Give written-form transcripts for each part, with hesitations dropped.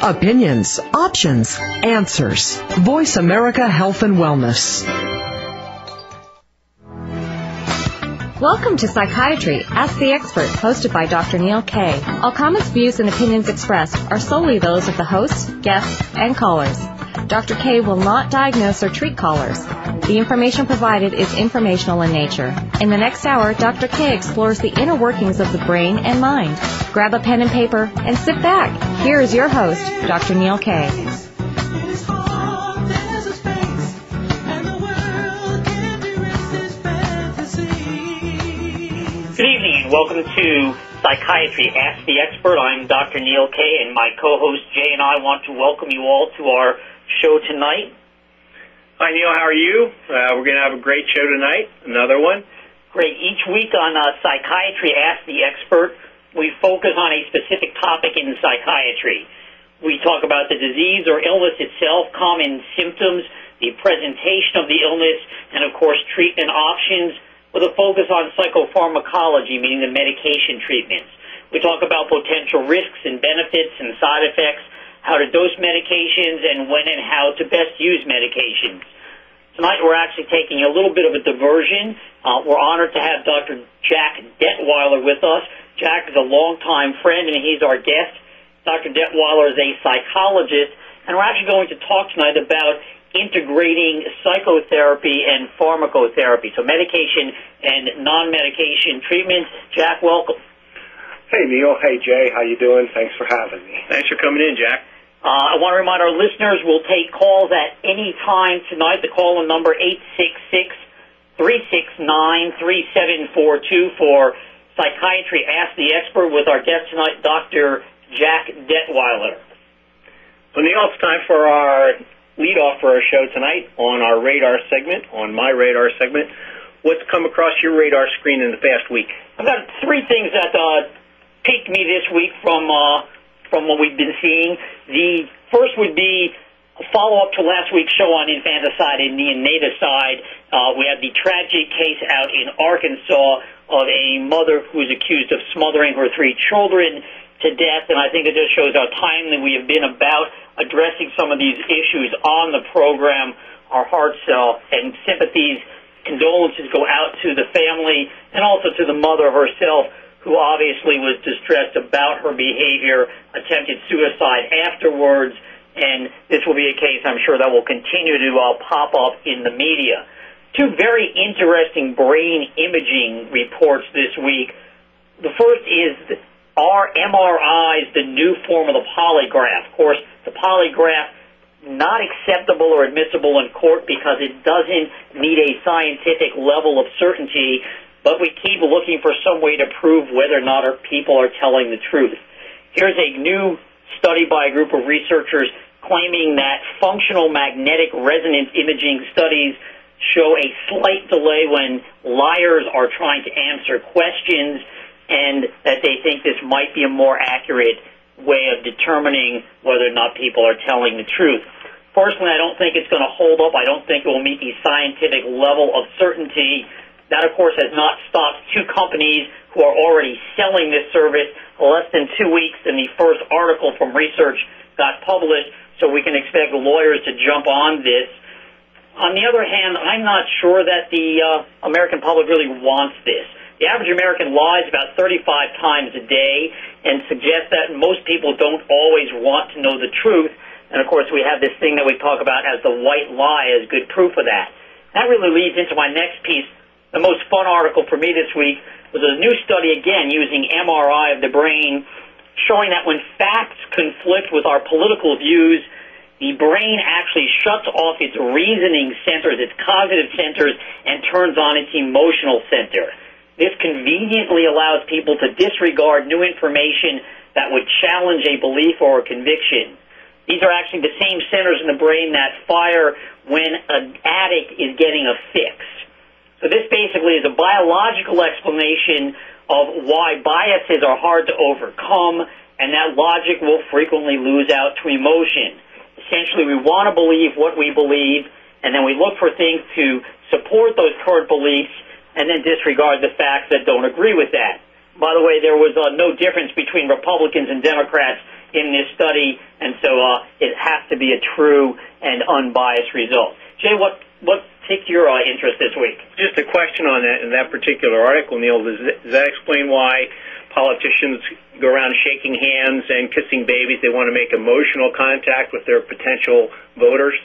Opinions, options, answers. Voice America Health and Wellness. Welcome to Psychiatry, Ask the Expert, hosted by Dr. Neil Kaye. All comments, views, and opinions expressed are solely those of the hosts, guests, and callers. Dr. Kaye will not diagnose or treat callers. The information provided is informational in nature. In the next hour, Dr. Kaye explores the inner workings of the brain and mind. Grab a pen and paper and sit back. Here is your host, Dr. Neil Kaye. Good evening and welcome to Psychiatry, Ask the Expert. I'm Dr. Neil Kaye, and my co-host Jay and I want to welcome you all to our show tonight. Hi Neil, how are you? We're going to have a great show tonight, another one. Great. Each week on Psychiatry, Ask the Expert, we focus on a specific topic in psychiatry. We talk about the disease or illness itself, common symptoms, the presentation of the illness, and of course treatment options, with a focus on psychopharmacology, meaning the medication treatments. We talk about potential risks and benefits and side effects, how to dose medications, and when and how to best use medications. Tonight we're actually taking a little bit of a diversion. We're honored to have Dr. Jack Dettwyler with us. Jack is a longtime friend, and he's our guest. Dr. Dettwyler is a psychologist, and we're actually going to talk tonight about integrating psychotherapy and pharmacotherapy, so medication and non-medication treatments. Jack, welcome. Hey, Neil. Hey, Jay. How you doing? Thanks for having me. Thanks for coming in, Jack. I want to remind our listeners we'll take calls at any time tonight. The call-in number 866-369-3742 for Psychiatry Ask the Expert with our guest tonight, Dr. Jack Dettwyler. Well, Neil, it's time for our lead off for our show tonight on our radar segment, on my radar segment. What's come across your radar screen in the past week? I've got three things that piqued me this week from what we've been seeing. The first would be a follow-up to last week's show on infanticide and neonaticide. We had the tragic case out in Arkansas of a mother who is accused of smothering her three children to death, and I think it just shows how timely we have been about addressing some of these issues on the program. Our hearts and sympathies, condolences go out to the family and also to the mother herself, who obviously was distressed about her behavior, attempted suicide afterwards, and this will be a case I'm sure that will continue to pop up in the media. Two very interesting brain imaging reports this week. The first is, are MRIs the new form of the polygraph? Of course, the polygraph not acceptable or admissible in court because it doesn't meet a scientific level of certainty, but we keep looking for some way to prove whether or not our people are telling the truth. Here's a new study by a group of researchers claiming that functional magnetic resonance imaging studies show a slight delay when liars are trying to answer questions, and that they think this might be a more accurate way of determining whether or not people are telling the truth. Personally, I don't think it's going to hold up. I don't think it will meet the scientific level of certainty. That, of course, has not stopped two companies who are already selling this service less than 2 weeks, and the first article from research got published, so we can expect lawyers to jump on this. On the other hand, I'm not sure that the American public really wants this. The average American lies about 35 times a day and suggests that most people don't always want to know the truth. And, of course, we have this thing that we talk about as the white lie as good proof of that. That really leads into my next piece. The most fun article for me this week was a new study, again, using MRI of the brain, showing that when facts conflict with our political views, the brain actually shuts off its reasoning centers, its cognitive centers, and turns on its emotional center. This conveniently allows people to disregard new information that would challenge a belief or a conviction. These are actually the same centers in the brain that fire when an addict is getting a fix. So this basically is a biological explanation of why biases are hard to overcome, and that logic will frequently lose out to emotion. Essentially, we want to believe what we believe, and then we look for things to support those current beliefs, and then disregard the facts that don't agree with that. By the way, there was no difference between Republicans and Democrats in this study, and so it has to be a true and unbiased result. Jay, what piqued your interest this week? Just a question on that particular article, Neil. Does that explain why politicians go around shaking hands and kissing babies? They want to make emotional contact with their potential voters?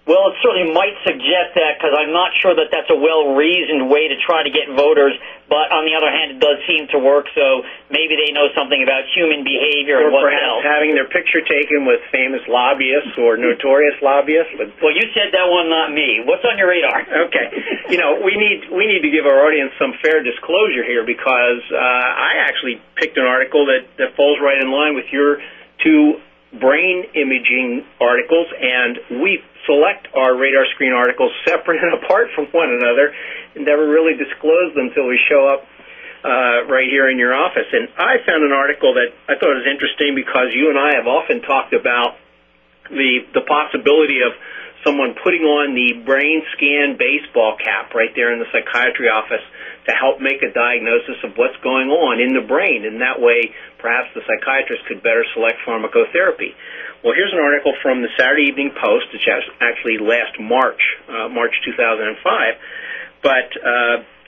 Well, it certainly might suggest that, because I'm not sure that that's a well-reasoned way to try to get voters, but on the other hand, it does seem to work, so maybe they know something about human behavior and what else. Having their picture taken with famous lobbyists or notorious lobbyists. Well, you said that one, not me. What's on your radar? Okay. We need to give our audience some fair disclosure here, because I actually picked an article that falls right in line with your two brain imaging articles, and we select our radar screen articles separate and apart from one another and never really disclose them until we show up right here in your office. And I found an article that I thought was interesting, because you and I have often talked about the possibility of someone putting on the brain scan baseball cap right there in the psychiatry office to help make a diagnosis of what's going on in the brain, and that way perhaps the psychiatrist could better select pharmacotherapy. Well, here's an article from the Saturday Evening Post, which actually last March 2005, but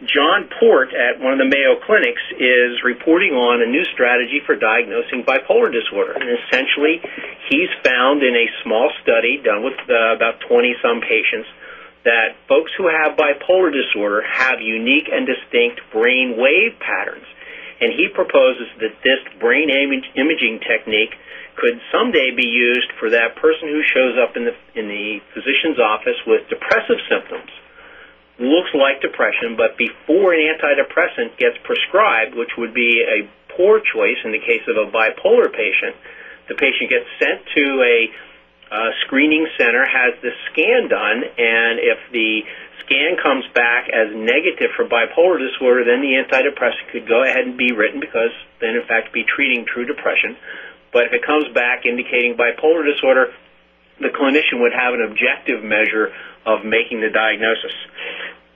John Port at one of the Mayo Clinics is reporting on a new strategy for diagnosing bipolar disorder. And essentially, he's found in a small study done with about 20-some patients that folks who have bipolar disorder have unique and distinct brain wave patterns. And he proposes that this brain imaging technique could someday be used for that person who shows up in the physician's office with depressive symptoms. Looks like depression, but before an antidepressant gets prescribed, which would be a poor choice in the case of a bipolar patient, the patient gets sent to a screening center, has the scan done, and if the scan comes back as negative for bipolar disorder, then the antidepressant could go ahead and be written, because then in fact be treating true depression. But if it comes back indicating bipolar disorder, the clinician would have an objective measure of making the diagnosis.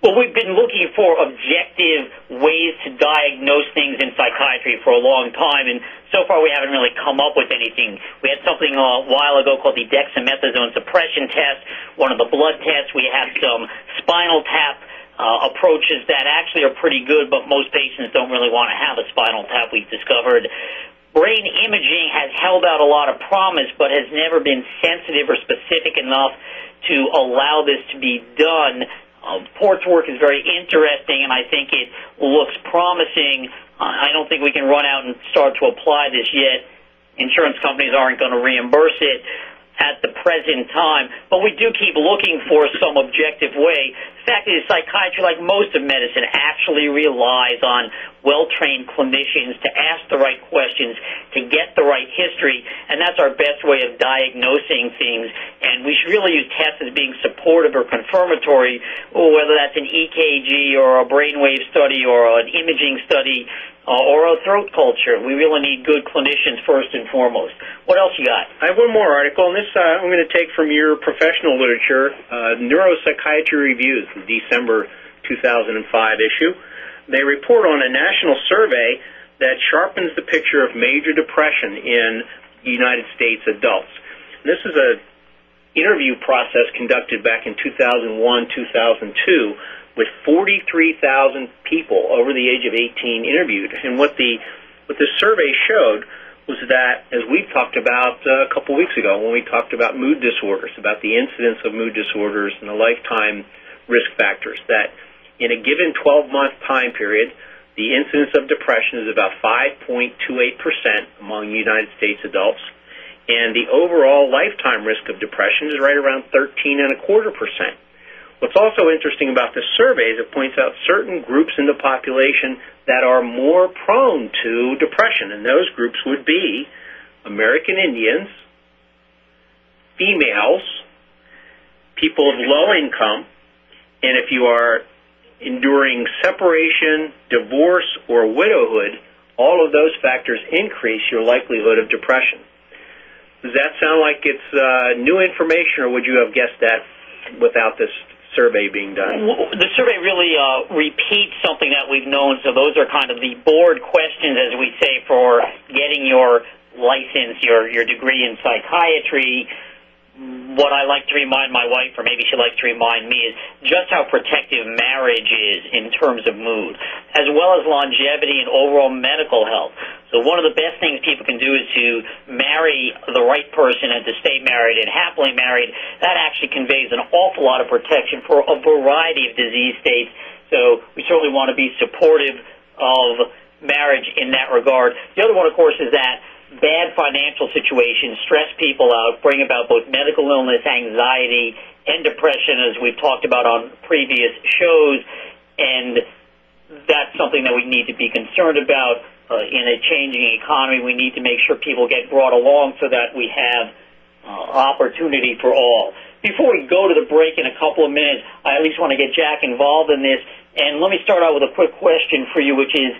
Well, we've been looking for objective ways to diagnose things in psychiatry for a long time, and so far we haven't really come up with anything. We had something a while ago called the dexamethasone suppression test, one of the blood tests. We have some spinal tap approaches that actually are pretty good, but most patients don't really want to have a spinal tap, we've discovered. Brain imaging has held out a lot of promise, but has never been sensitive or specific enough to allow this to be done. Port's work is very interesting, and I think it looks promising. I don't think we can run out and start to apply this yet. Insurance companies aren't going to reimburse it at the present time, but we do keep looking for some objective way. The fact is, psychiatry, like most of medicine, actually relies on well-trained clinicians to ask the right questions, to get the right history, and that's our best way of diagnosing things. And we should really use tests as being supportive or confirmatory, whether that's an EKG or a brainwave study or an imaging study or a throat culture. We really need good clinicians first and foremost. What else you got? I have one more article, and this I'm going to take from your professional literature, Neuropsychiatry Reviews, the December 2005 issue. They report on a national survey that sharpens the picture of major depression in United States adults. And this is an interview process conducted back in 2001-2002 with 43,000 people over the age of 18 interviewed. And what the survey showed was that, as we've talked about a couple weeks ago when we talked about mood disorders, about the incidence of mood disorders and the lifetime risk factors, that in a given 12-month time period, the incidence of depression is about 5.28% among United States adults, and the overall lifetime risk of depression is right around 13.25%. What's also interesting about this survey is it points out certain groups in the population that are more prone to depression, and those groups would be American Indians, females, people of low income, and if you are enduring separation, divorce, or widowhood, all of those factors increase your likelihood of depression. Does that sound like it's new information, or would you have guessed that without this survey being done? The survey really repeats something that we've known, so those are kind of the board questions, as we say, for getting your license, your degree in psychiatry, what I like to remind my wife, or maybe she likes to remind me, is just how protective marriage is in terms of mood, as well as longevity and overall medical health. So one of the best things people can do is to marry the right person and to stay married and happily married. That actually conveys an awful lot of protection for a variety of disease states. So we certainly want to be supportive of marriage in that regard. The other one, of course, is that bad financial situations stress people out, bring about both medical illness, anxiety, and depression, as we've talked about on previous shows, and that's something that we need to be concerned about. In a changing economy, we need to make sure people get brought along so that we have opportunity for all. Before we go to the break in a couple of minutes, I at least want to get Jack involved in this, and let me start out with a quick question for you, which is,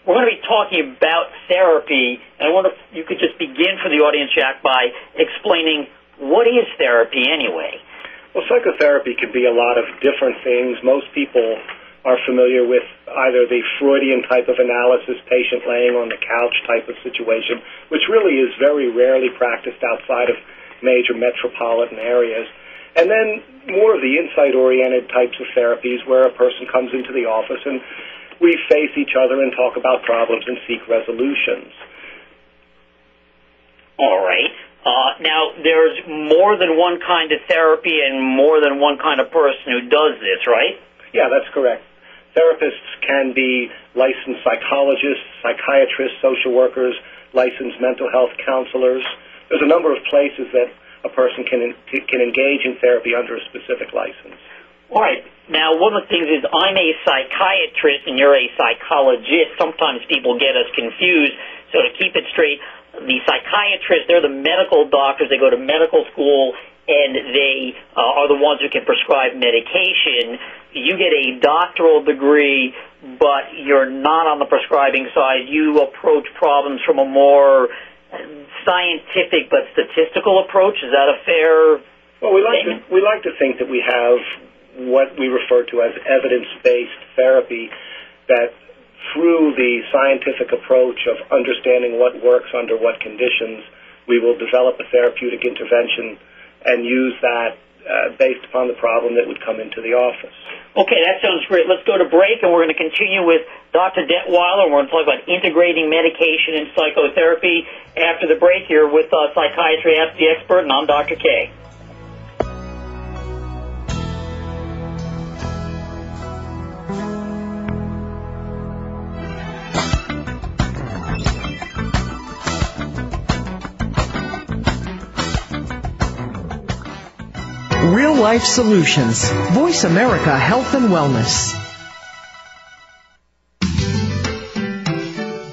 we're going to be talking about therapy, and I wonder if you could just begin for the audience, Jack, by explaining what is therapy anyway? Well, psychotherapy can be a lot of different things. Most people are familiar with either the Freudian type of analysis, patient laying on the couch type of situation, which really is very rarely practiced outside of major metropolitan areas. And then more of the insight-oriented types of therapies where a person comes into the office and we face each other and talk about problems and seek resolutions. All right. Now, there's more than one kind of therapy and more than one kind of person who does this, right? Yeah, that's correct. Therapists can be licensed psychologists, psychiatrists, social workers, licensed mental health counselors. There's a number of places that a person can engage in therapy under a specific license. All right. Now, one of the things is I'm a psychiatrist and you're a psychologist. Sometimes people get us confused. So to keep it straight, the psychiatrists, they're the medical doctors. They go to medical school, and they are the ones who can prescribe medication. You get a doctoral degree, but you're not on the prescribing side. You approach problems from a more scientific but statistical approach. Is that a fair Well, we like to think that we have what we refer to as evidence-based therapy, that through the scientific approach of understanding what works under what conditions, we will develop a therapeutic intervention and use that based upon the problem that would come into the office. Okay, that sounds great. Let's go to break, and we're going to continue with Dr. Dettwyler. We're going to talk about integrating medication and psychotherapy after the break here with Psychiatry Ask the Expert, and I'm Dr. K. Real Life Solutions. Voice America Health and Wellness.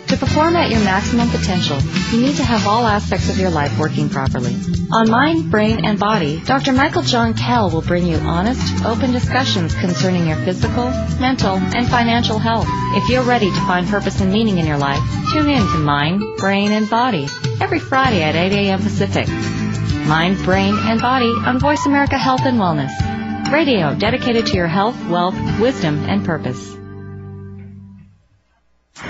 To perform at your maximum potential, you need to have all aspects of your life working properly. On Mind, Brain, and Body, Dr. Michael John Kell will bring you honest, open discussions concerning your physical, mental, and financial health. If you're ready to find purpose and meaning in your life, tune in to Mind, Brain, and Body every Friday at 8 a.m. Pacific. Mind, Brain, and Body on Voice America Health and Wellness. Radio dedicated to your health, wealth, wisdom, and purpose.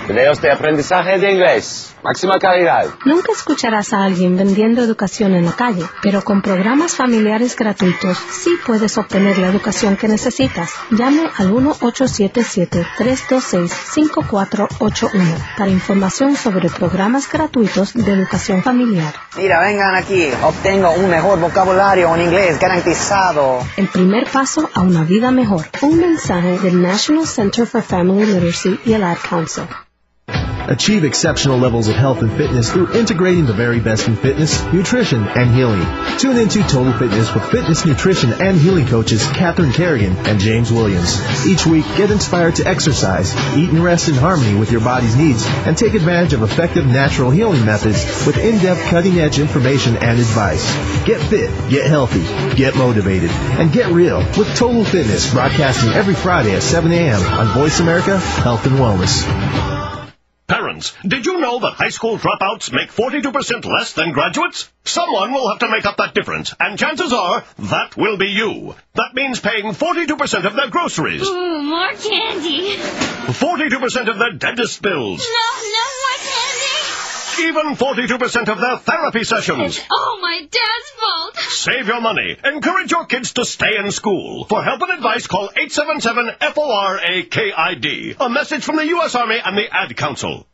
Videos de aprendizaje de inglés, máxima calidad. Nunca escucharás a alguien vendiendo educación en la calle, pero con programas familiares gratuitos sí puedes obtener la educación que necesitas. Llame al 1-877-326-5481 para información sobre programas gratuitos de educación familiar. Mira, vengan aquí, obtengo un mejor vocabulario en inglés garantizado. El primer paso a una vida mejor. Un mensaje del National Center for Family Literacy y el Ad Council. Achieve exceptional levels of health and fitness through integrating the very best in fitness, nutrition, and healing. Tune into Total Fitness with fitness, nutrition, and healing coaches Catherine Kerrigan and James Williams. Each week, get inspired to exercise, eat and rest in harmony with your body's needs, and take advantage of effective natural healing methods with in-depth cutting-edge information and advice. Get fit, get healthy, get motivated, and get real with Total Fitness, broadcasting every Friday at 7 a.m. on Voice America Health and Wellness. Parents, did you know that high school dropouts make 42% less than graduates? Someone will have to make up that difference, and chances are that will be you. That means paying 42% of their groceries. Ooh, more candy. 42% of their dentist bills. No more candy. Even 42% of their therapy sessions. It's all my dad's fault. Save your money. Encourage your kids to stay in school. For help and advice, call 877-FORAKID. A message from the U.S. Army and the Ad Council.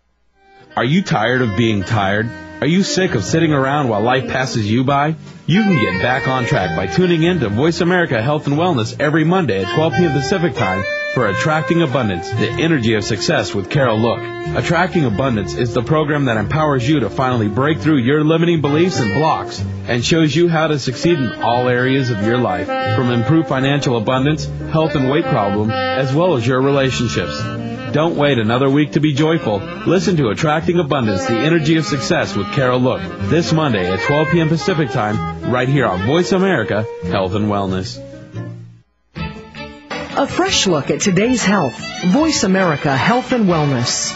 Are you tired of being tired? Are you sick of sitting around while life passes you by? You can get back on track by tuning in to Voice America Health and Wellness every Monday at 12 p.m. Pacific Time for Attracting Abundance, the Energy of Success with Carol Look. Attracting Abundance is the program that empowers you to finally break through your limiting beliefs and blocks and shows you how to succeed in all areas of your life, from improved financial abundance, health and weight problems, as well as your relationships. Don't wait another week to be joyful. Listen to Attracting Abundance, the Energy of Success with Carol Look, this Monday at 12 p.m. Pacific Time, right here on Voice America Health and Wellness. A fresh look at today's health. Voice America Health and Wellness.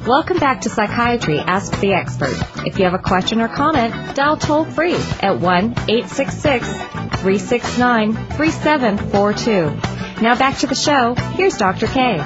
Welcome back to Psychiatry Ask the Expert. If you have a question or comment, dial toll-free at 1-866-369-3742. Now back to the show. Here's Dr. Kaye.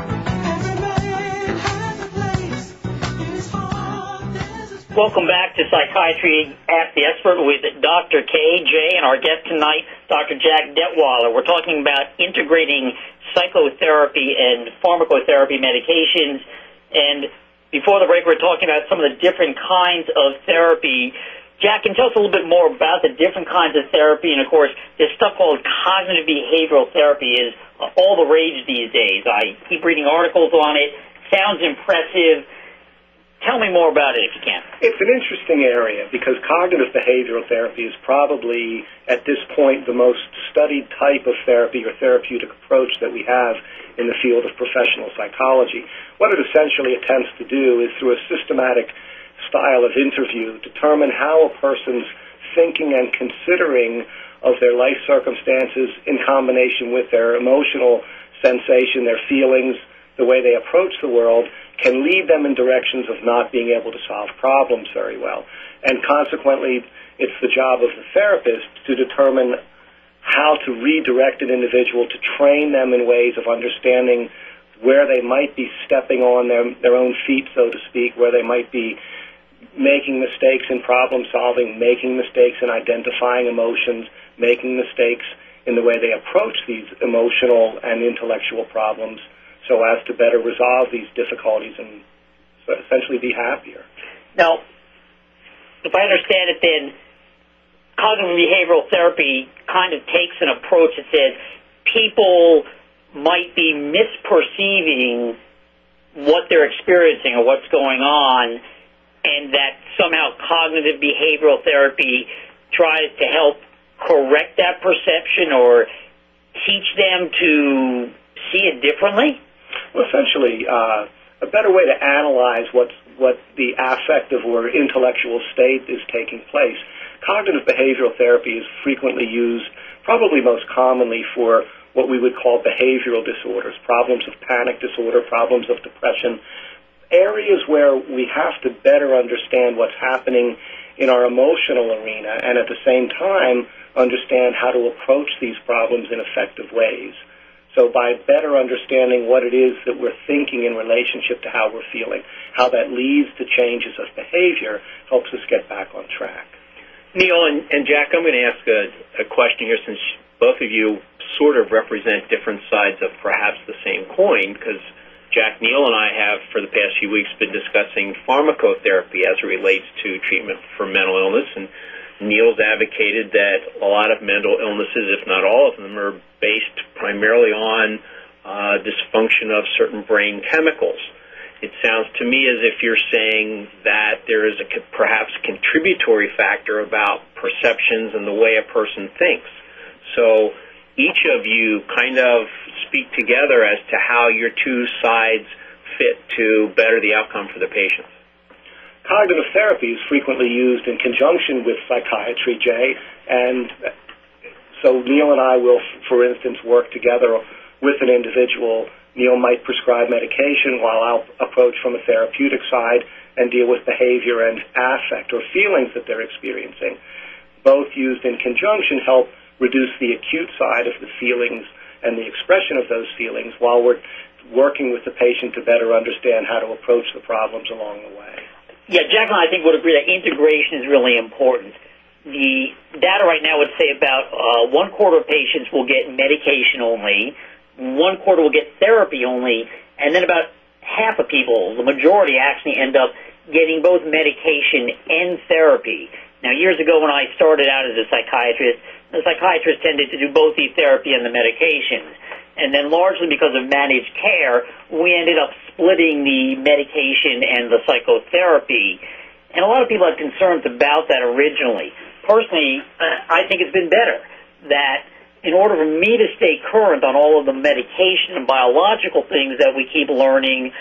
Welcome back to Psychiatry Ask the Expert with Dr. Kaye, Jay, and our guest tonight, Dr. Jack Dettwyler. We're talking about integrating psychotherapy and pharmacotherapy medications. And before the break, we're talking about some of the different kinds of therapy. Jack, can you tell us a little bit more about the different kinds of therapy? And, of course, this stuff called cognitive behavioral therapy is all the rage these days. I keep reading articles on it. Sounds impressive. Tell me more about it if you can. It's an interesting area because cognitive behavioral therapy is probably, at this point, the most studied type of therapy or therapeutic approach that we have in the field of professional psychology. What it essentially attempts to do is, through a systematic style of interview, determine how a person's thinking and considering of their life circumstances in combination with their emotional sensation, their feelings, the way they approach the world, can lead them in directions of not being able to solve problems very well. And consequently, it's the job of the therapist to determine how to redirect an individual, to train them in ways of understanding where they might be stepping on their own feet, so to speak, where they might be making mistakes in problem solving, making mistakes in identifying emotions, making mistakes in the way they approach these emotional and intellectual problems so as to better resolve these difficulties and essentially be happier. Now, if I understand it then, cognitive behavioral therapy kind of takes an approach that says people might be misperceiving what they're experiencing or what's going on, and that somehow cognitive behavioral therapy tries to help correct that perception or teach them to see it differently? Well, essentially, a better way to analyze what the affective or intellectual state is taking place. Cognitive behavioral therapy is frequently used, probably most commonly, for what we would call behavioral disorders, problems of panic disorder, problems of depression, areas where we have to better understand what's happening in our emotional arena and at the same time understand how to approach these problems in effective ways. So by better understanding what it is that we're thinking in relationship to how we're feeling, how that leads to changes of behavior, helps us get back on track. Neil and Jack, I'm going to ask a question here, since both of you sort of represent different sides of perhaps the same coin, because Jack, Neil, and I have, for the past few weeks, been discussing pharmacotherapy as it relates to treatment for mental illness, and Neil's advocated that a lot of mental illnesses, if not all of them, are based primarily on dysfunction of certain brain chemicals. It sounds to me as if you're saying that there is a perhaps contributory factor about perceptions and the way a person thinks. So each of you kind of speak together as to how your two sides fit to better the outcome for the patients. Cognitive therapy is frequently used in conjunction with psychiatry, Jay, and so Neil and I will, for instance, work together with an individual. Neil might prescribe medication while I'll approach from a therapeutic side and deal with behavior and affect or feelings that they're experiencing. Both used in conjunction help reduce the acute side of the feelings and the expression of those feelings while we're working with the patient to better understand how to approach the problems along the way. Yeah, Jack and I think would agree that integration is really important. The data right now would say about 1/4 of patients will get medication only, 1/4 will get therapy only, and then about half of people, the majority, actually end up getting both medication and therapy. Now, years ago when I started out as a psychiatrist, the psychiatrists tended to do both the therapy and the medications. And then largely because of managed care, we ended up splitting the medication and the psychotherapy. And a lot of people had concerns about that originally. Personally, I think it's been better that in order for me to stay current on all of the medication and biological things that we keep learning,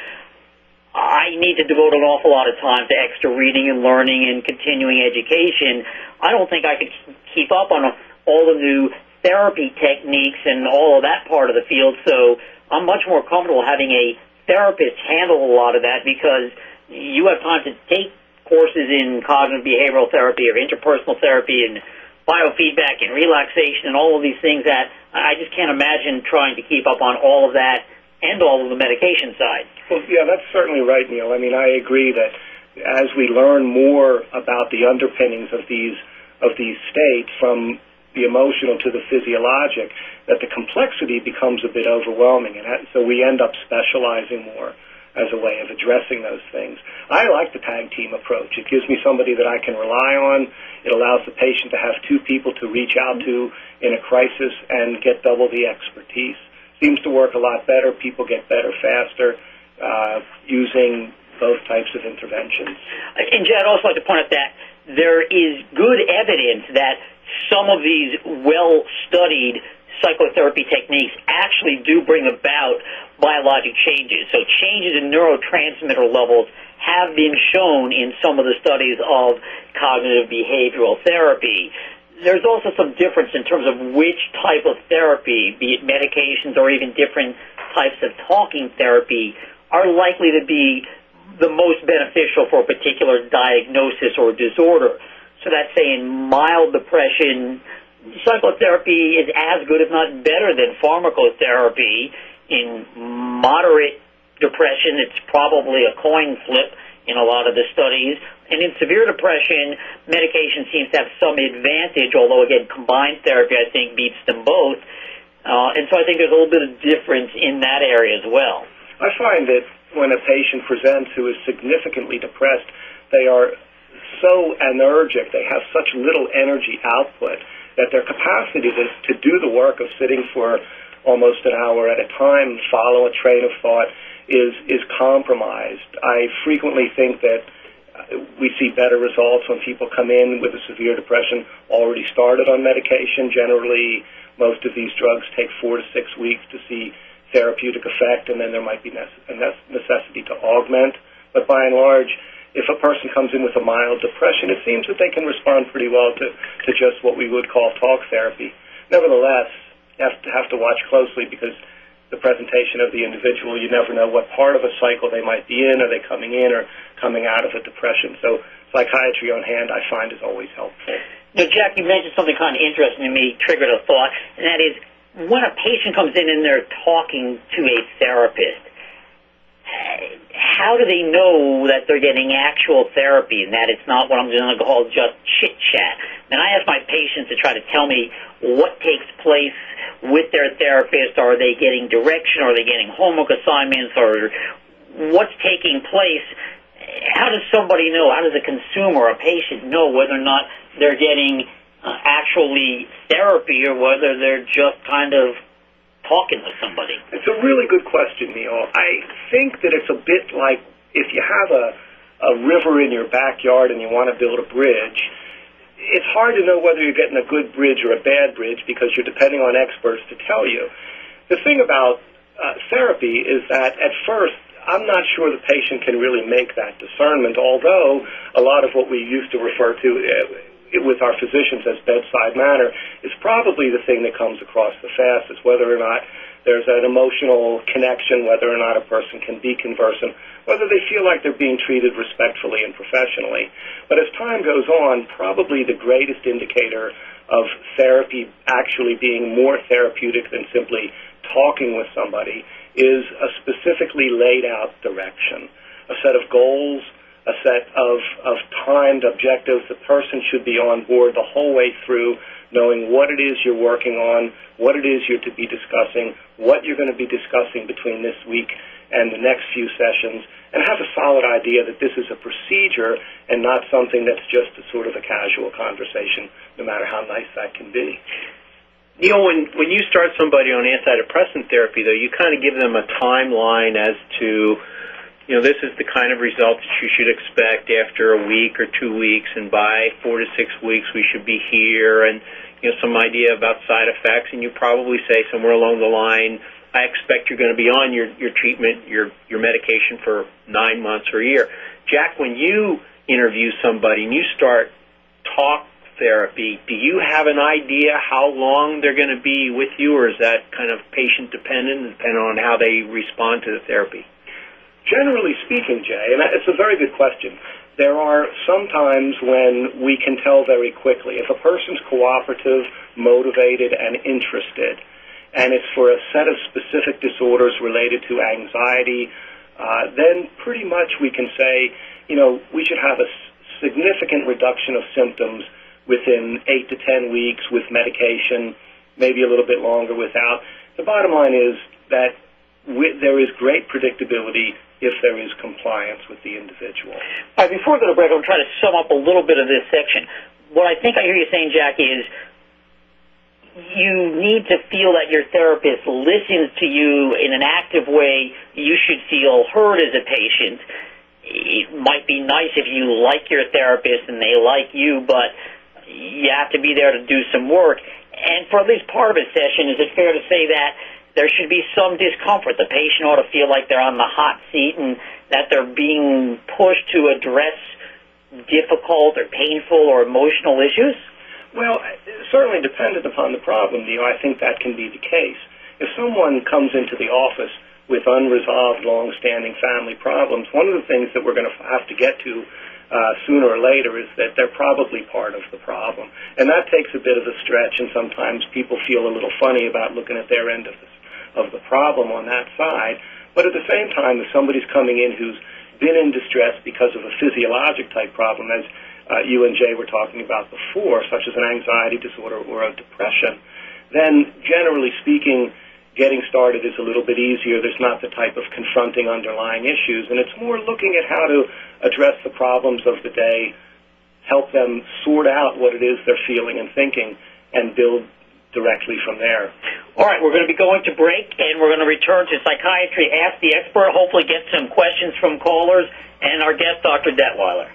I need to devote an awful lot of time to extra reading and learning and continuing education. I don't think I could keep up on all the new therapy techniques and all of that part of the field, so I'm much more comfortable having a therapist handle a lot of that because you have time to take courses in cognitive behavioral therapy or interpersonal therapy and biofeedback and relaxation and all of these things that I just can't imagine trying to keep up on all of that and all of the medication side. Well, yeah, that's certainly right, Neil. I mean, I agree that as we learn more about the underpinnings of these states, from the emotional to the physiologic, that the complexity becomes a bit overwhelming, and so we end up specializing more as a way of addressing those things. I like the tag team approach. It gives me somebody that I can rely on. It allows the patient to have two people to reach out to in a crisis and get double the expertise. Seems to work a lot better. People get better faster using both types of interventions. And Jay, I'd also like to point out that there is good evidence that some of these well-studied psychotherapy techniques actually do bring about biologic changes. So changes in neurotransmitter levels have been shown in some of the studies of cognitive behavioral therapy. There's also some difference in terms of which type of therapy, be it medications or even different types of talking therapy, are likely to be the most beneficial for a particular diagnosis or disorder. So that's saying mild depression, psychotherapy is as good, if not better, than pharmacotherapy. In moderate depression, it's probably a coin flip in a lot of the studies. And in severe depression, medication seems to have some advantage, although, again, combined therapy, I think, beats them both. And so I think there's a little bit of difference in that area as well. I find that when a patient presents who is significantly depressed, they are so energetic, they have such little energy output, that their capacity to do the work of sitting for almost an hour at a time, follow a train of thought, is compromised. I frequently think that we see better results when people come in with a severe depression already started on medication. Generally, most of these drugs take 4 to 6 weeks to see therapeutic effect, and then there might be a necessity to augment. But by and large, if a person comes in with a mild depression, it seems that they can respond pretty well to just what we would call talk therapy. Nevertheless, you have to watch closely because the presentation of the individual, you never know what part of a cycle they might be in. Are they coming in or coming out of a depression? So psychiatry on hand, I find, is always helpful. Now, Jack, you mentioned something kind of interesting to me, triggered a thought, and that is when a patient comes in and they're talking to a therapist, how do they know that they're getting actual therapy and that it's not what I'm going to call just chit-chat? And I ask my patients to try to tell me what takes place with their therapist. Are they getting direction? Are they getting homework assignments? Or what's taking place? How does somebody know? How does a consumer, a patient, know whether or not they're getting actually therapy or whether they're just kind of talking with somebody? It's a really good question, Neil. I think that it's a bit like if you have a river in your backyard and you want to build a bridge, it's hard to know whether you're getting a good bridge or a bad bridge because you're depending on experts to tell you. The thing about therapy is that at first, I'm not sure the patient can really make that discernment, although a lot of what we used to refer to with our physicians as bedside manner is probably the thing that comes across the fastest, whether or not there's an emotional connection, whether or not a person can be conversant, whether they feel like they're being treated respectfully and professionally. But as time goes on, probably the greatest indicator of therapy actually being more therapeutic than simply talking with somebody is a specifically laid out direction, a set of goals, a set of timed objectives. The person should be on board the whole way through, knowing what it is you're working on, what it is you're to be discussing, what you're going to be discussing between this week and the next few sessions, and have a solid idea that this is a procedure and not something that's just a sort of a casual conversation, no matter how nice that can be. Neil, when you start somebody on antidepressant therapy, though, you kind of give them a timeline as to, this is the kind of results that you should expect after a week or 2 weeks, and by 4 to 6 weeks we should be here, and some idea about side effects, and you probably say somewhere along the line, I expect you're going to be on your treatment, your medication for 9 months or a year. Jack, when you interview somebody and you start talk therapy, do you have an idea how long they're going to be with you, or is that kind of patient dependent, depending on how they respond to the therapy? Generally speaking, Jay, and it's a very good question, there are some times when we can tell very quickly. If a person's cooperative, motivated, and interested, and it's for a set of specific disorders related to anxiety, then pretty much we can say, we should have a significant reduction of symptoms within 8 to 10 weeks with medication, maybe a little bit longer without. The bottom line is that there is great predictability if there is compliance with the individual. All right, before we go to break, I'm trying to sum up a little bit of this section. What I think I hear you saying, Jack, is you need to feel that your therapist listens to you in an active way. You should feel heard as a patient. It might be nice if you like your therapist and they like you, but you have to be there to do some work. And for at least part of a session, is it fair to say that there should be some discomfort? The patient ought to feel like they're on the hot seat and that they're being pushed to address difficult or painful or emotional issues? Well, certainly dependent upon the problem, Neil, I think that can be the case. If someone comes into the office with unresolved, long-standing family problems, one of the things that we're going to have to get to sooner or later is that they're probably part of the problem. And that takes a bit of a stretch, and sometimes people feel a little funny about looking at their end of the problem on that side. But at the same time, if somebody's coming in who's been in distress because of a physiologic type problem, as you and Jay were talking about before, such as an anxiety disorder or a depression, then generally speaking, getting started is a little bit easier. There's not the type of confronting underlying issues, and it's more looking at how to address the problems of the day, help them sort out what it is they're feeling and thinking, and build directly from there. All right, we're going to be going to break, and we're going to return to Psychiatry Ask the Expert, hopefully get some questions from callers, and our guest, Dr. Dettwyler.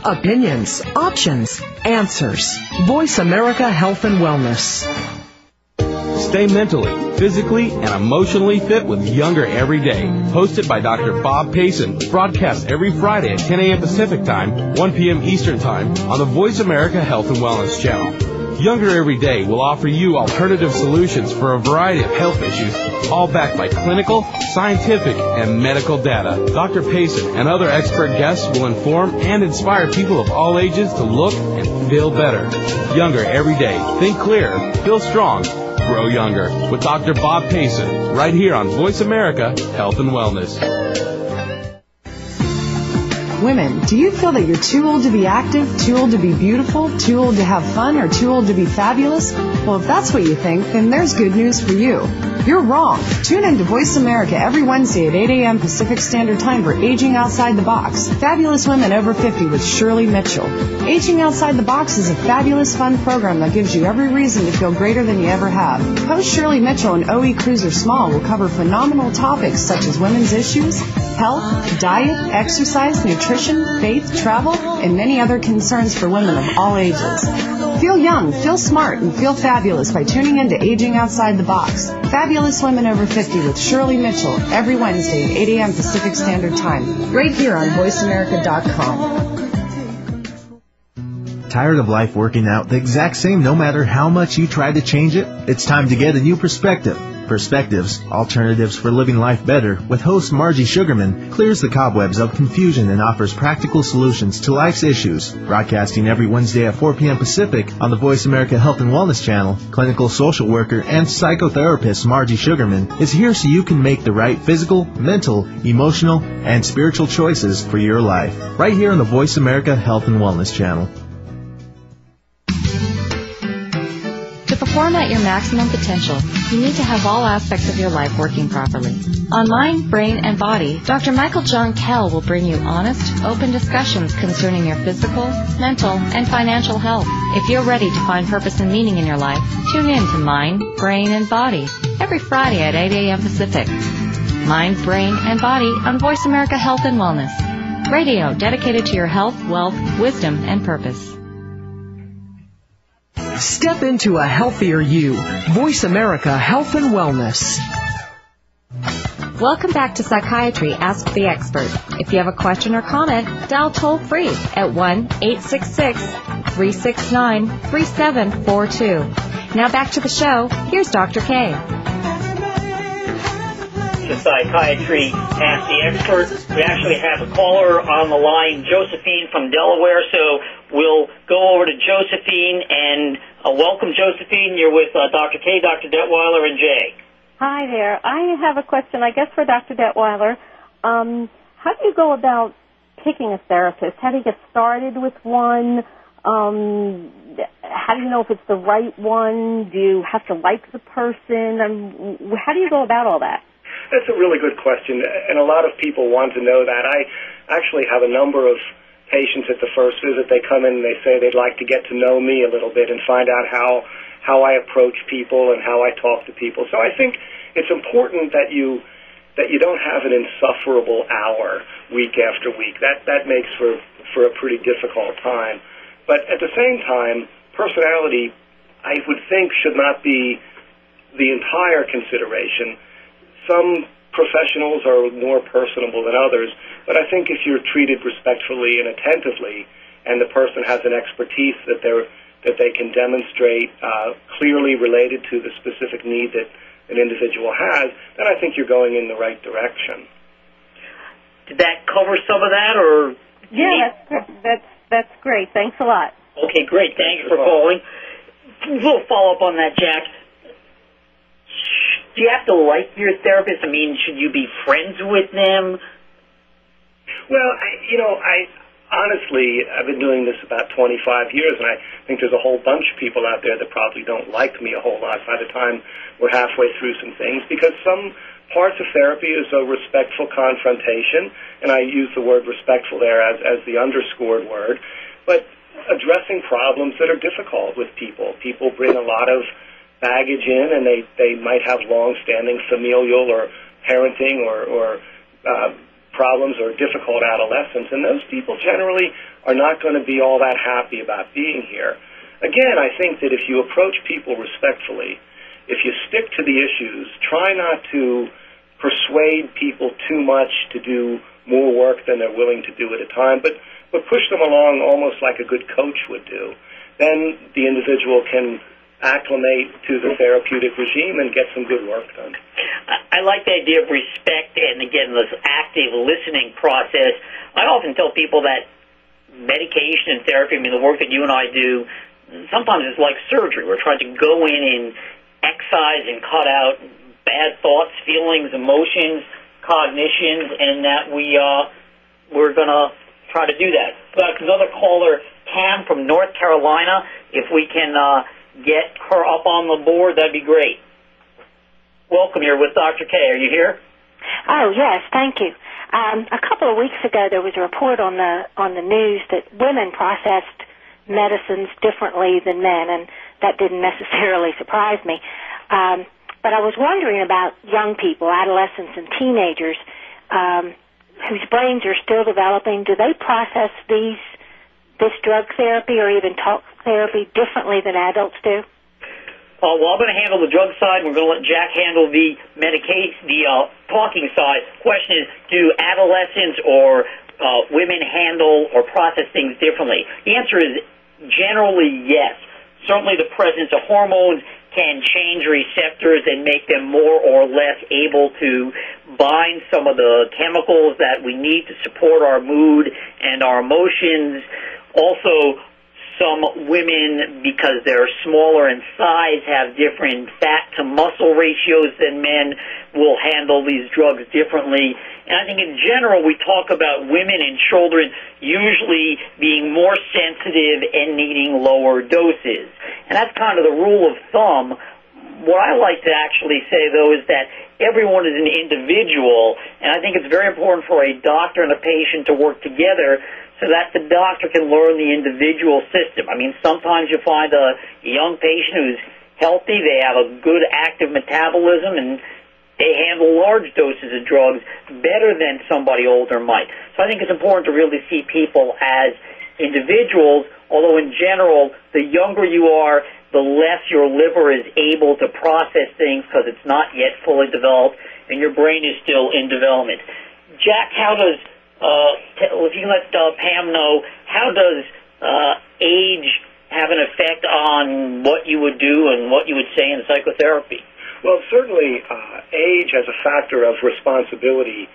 Opinions, options, answers. Voice America Health and Wellness. Stay mentally, physically, and emotionally fit with Younger Every Day. Hosted by Dr. Bob Payson. Broadcast every Friday at 10 a.m. Pacific Time, 1 p.m. Eastern Time on the Voice America Health and Wellness channel. Younger Every Day will offer you alternative solutions for a variety of health issues, all backed by clinical, scientific, and medical data. Dr. Payson and other expert guests will inform and inspire people of all ages to look and feel better. Younger Every Day. Think clear, feel strong, grow younger. With Dr. Bob Payson, right here on Voice America Health and Wellness. Women, do you feel that you're too old to be active, too old to be beautiful, too old to have fun, or too old to be fabulous? Well, if that's what you think, then there's good news for you. You're wrong. Tune in to Voice America every Wednesday at 8 a.m. Pacific Standard Time for Aging Outside the Box. Fabulous Women Over 50 with Shirley Mitchell. Aging Outside the Box is a fabulous, fun program that gives you every reason to feel greater than you ever have. Host Shirley Mitchell and OE Cruiser Small will cover phenomenal topics such as women's issues, health, diet, exercise, nutrition, faith, travel, and many other concerns for women of all ages. Feel young, feel smart, and feel fabulous by tuning in to Aging Outside the Box. Fabulous Women Over 50 with Shirley Mitchell every Wednesday at 8 a.m. Pacific Standard Time, right here on VoiceAmerica.com. Tired of life working out the exact same no matter how much you try to change it? It's time to get a new perspective. Perspectives, Alternatives for Living Life Better, with host Margie Sugarman, clears the cobwebs of confusion and offers practical solutions to life's issues. Broadcasting every Wednesday at 4 p.m. Pacific on the Voice America Health and Wellness channel, clinical social worker and psychotherapist Margie Sugarman is here so you can make the right physical, mental, emotional, and spiritual choices for your life. Right here on the Voice America Health and Wellness channel. To perform at your maximum potential, you need to have all aspects of your life working properly. On Mind, Brain, and Body, Dr. Michael John Kell will bring you honest, open discussions concerning your physical, mental, and financial health. If you're ready to find purpose and meaning in your life, tune in to Mind, Brain, and Body every Friday at 8 a.m. Pacific. Mind, Brain, and Body on Voice America Health and Wellness. Radio dedicated to your health, wealth, wisdom, and purpose. Step into a healthier you. Voice America Health and Wellness. Welcome back to Psychiatry Ask the Expert. If you have a question or comment, dial toll-free at 1-866-369-3742. Now back to the show. Here's Dr. Kaye. To Psychiatry Ask the Expert. We actually have a caller on the line, Josephine from Delaware, so we'll go over to Josephine and welcome, Josephine. You're with Dr. Kaye, Dr. Dettwyler, and Jay. Hi there. I have a question, I guess, for Dr. Dettwyler. How do you go about picking a therapist? How do you get started with one? How do you know if it's the right one? Do you have to like the person? How do you go about all that? That's a really good question, and a lot of people want to know that. I actually have a number of patients at the first visit. They come in and they say they'd like to get to know me a little bit and find out how I approach people and how I talk to people. So I think it's important that you don't have an insufferable hour week after week. That makes for a pretty difficult time. But at the same time, personality, I would think, should not be the entire consideration. Some professionals are more personable than others, but I think if you're treated respectfully and attentively, and the person has an expertise that they can demonstrate clearly related to the specific need that an individual has, then I think you're going in the right direction. Did that cover some of that, or? Yeah, that's great. Thanks a lot. Okay, great. Thanks for calling. We'll follow up on that, Jack. Do you have to like your therapist? I mean, should you be friends with them? Well, honestly, I've been doing this about 25 years, and I think there's a whole bunch of people out there that probably don't like me a whole lot by the time we're halfway through some things, because some parts of therapy is a respectful confrontation, and I use the word respectful there as the underscored word, but addressing problems that are difficult with people. People bring a lot of baggage in, and they might have long-standing familial or parenting or problems or difficult adolescence, and those people generally are not going to be all that happy about being here. Again, I think that if you approach people respectfully, if you stick to the issues, try not to persuade people too much to do more work than they're willing to do at a time, but push them along almost like a good coach would do, then the individual can acclimate to the therapeutic regime and get some good work done. I like the idea of respect and, again, this active listening process. I often tell people that medication and therapy, I mean, the work that you and I do, sometimes it's like surgery. We're trying to go in and excise and cut out bad thoughts, feelings, emotions, cognitions, and that we're going to try to do that. Another caller, Cam from North Carolina, if we can get her up on the board, that'd be great. Welcome, you're with Dr. Kaye. Are you here? Oh, yes, thank you. A couple of weeks ago, there was a report on the news that women processed medicines differently than men, and that didn't necessarily surprise me. But I was wondering about young people, adolescents and teenagers, whose brains are still developing. Do they process this drug therapy or even talk therapy differently than adults do? Well, I'm going to handle the drug side, and we're going to let Jack handle the talking side. The question is, do adolescents or women handle or process things differently? The answer is generally, yes. Certainly the presence of hormones can change receptors and make them more or less able to bind some of the chemicals that we need to support our mood and our emotions. Also, some women, because they're smaller in size, have different fat-to-muscle ratios than men, will handle these drugs differently. And I think in general we talk about women and children usually being more sensitive and needing lower doses. And that's kind of the rule of thumb. What I like to actually say, though, is that everyone is an individual, and I think it's very important for a doctor and a patient to work together so that the doctor can learn the individual system. I mean, sometimes you find a young patient who's healthy, they have a good active metabolism, and they handle large doses of drugs better than somebody older might. So I think it's important to really see people as individuals, although in general, the younger you are, the less your liver is able to process things because it's not yet fully developed and your brain is still in development. Jack, how does, if you can let Pam know, how does age have an effect on what you would do and what you would say in psychotherapy? Well, certainly age as a factor of responsibility